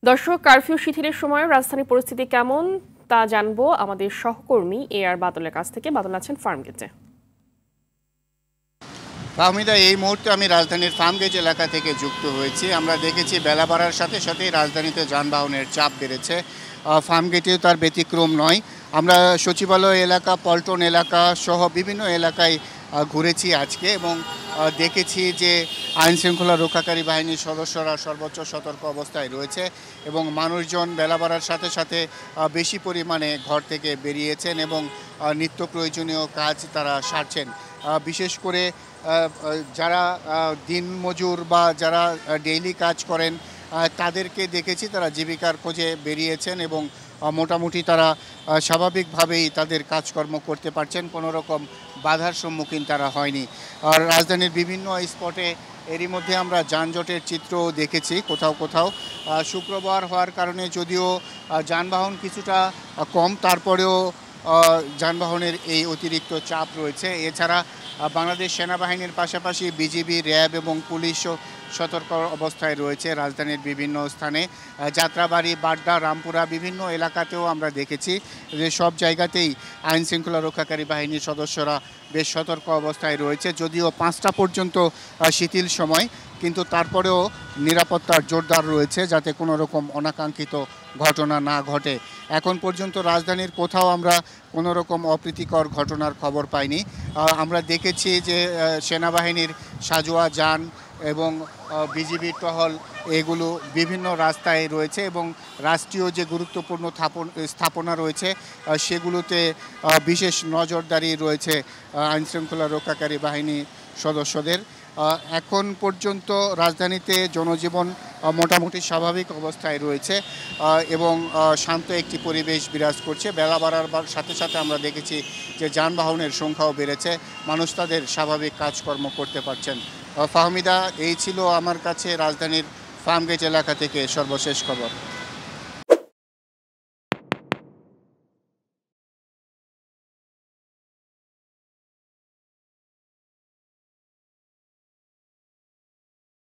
দর্শক, কারফিউ শিথিলের সময় রাজধানীর পরিস্থিতি কেমন তা জানবো আমাদের সহকর্মী আর বাদলের কাছ থেকে। বাদল আছেন ফার্মগেটে। ফাহমিদা, এই মুহূর্তে আমি রাজধানীর ফার্মগেট এলাকা থেকে যুক্ত হয়েছি। আমরা দেখেছি বেলা বাড়ার সাথে সাথেই রাজধানীতে যানবাহনের চাপ বেড়েছে। ফার্মগেটেও তার ব্যতিক্রম নয়। আমরা সচিবালয় এলাকা, পল্টন এলাকা সহ বিভিন্ন এলাকায় ঘুরেছি আজকে এবং দেখেছি যে আইন শৃঙ্খলা রক্ষাকারী বাহিনীর সদস্যরা সর্বোচ্চ সতর্ক অবস্থায় রয়েছে এবং মানুষজন বেলা বাড়ার সাথে সাথে বেশি পরিমাণে ঘর থেকে বেরিয়েছেন এবং নিত্য প্রয়োজনীয় কাজ তারা সারছেন। বিশেষ করে যারা দিনমজুর বা যারা ডেইলি কাজ করেন তাদেরকে দেখেছি তারা জীবিকার খোঁজে বেরিয়েছেন এবং মোটামুটি তারা স্বাভাবিকভাবেই তাদের কাজকর্ম করতে পারছেন, কোনো রকম বাধার সম্মুখীন তারা হয়নি। আর রাজধানীর বিভিন্ন স্পটে এরই মধ্যে আমরা যানজটের চিত্রও দেখেছি কোথাও কোথাও। শুক্রবার হওয়ার কারণে যদিও যানবাহন কিছুটা কম, তারপরেও যানবাহনের এই অতিরিক্ত চাপ রয়েছে। এছাড়া বাংলাদেশ সেনাবাহিনীর পাশাপাশি বিজিবি, র্যাব এবং পুলিশও সতর্ক অবস্থায় রয়েছে রাজধানীর বিভিন্ন স্থানে। যাত্রাবাড়ি, বাড্ডা, রামপুরা বিভিন্ন এলাকাতেও আমরা দেখেছি যে সব জায়গাতেই আইন শৃঙ্খলা রক্ষাকারী বাহিনীর সদস্যরা বেশ সতর্ক অবস্থায় রয়েছে। যদিও 5টা পর্যন্ত শিথিল সময়, কিন্তু তারপরেও নিরাপত্তার জোরদার রয়েছে যাতে কোনো রকম অনাকাঙ্ক্ষিত ঘটনা না ঘটে। এখন পর্যন্ত রাজধানীর কোথাও আমরা কোনো রকম অপ্রীতিকর ঘটনার খবর পাইনি। আমরা দেখেছি যে সেনাবাহিনীর সাজোয়া যান এবং বিজিবির টহল এগুলো বিভিন্ন রাস্তায় রয়েছে এবং রাষ্ট্রীয় যে গুরুত্বপূর্ণ স্থাপনা রয়েছে সেগুলোতে বিশেষ নজরদারি রয়েছে আইনশৃঙ্খলা রক্ষাকারী বাহিনী সদস্যদের। এখন পর্যন্ত রাজধানীতে জনজীবন মোটামুটি স্বাভাবিক অবস্থায় রয়েছে এবং শান্ত একটি পরিবেশ বিরাজ করছে। বেলা বাড়ার সাথে সাথে আমরা দেখেছি যে যানবাহনের সংখ্যাও বেড়েছে, মানুষ তাদের স্বাভাবিক কাজকর্ম করতে পারছেন। ফাহমিদা, এই ছিল আমার কাছে রাজধানীর ফার্মগেট এলাকা থেকে সর্বশেষ খবর।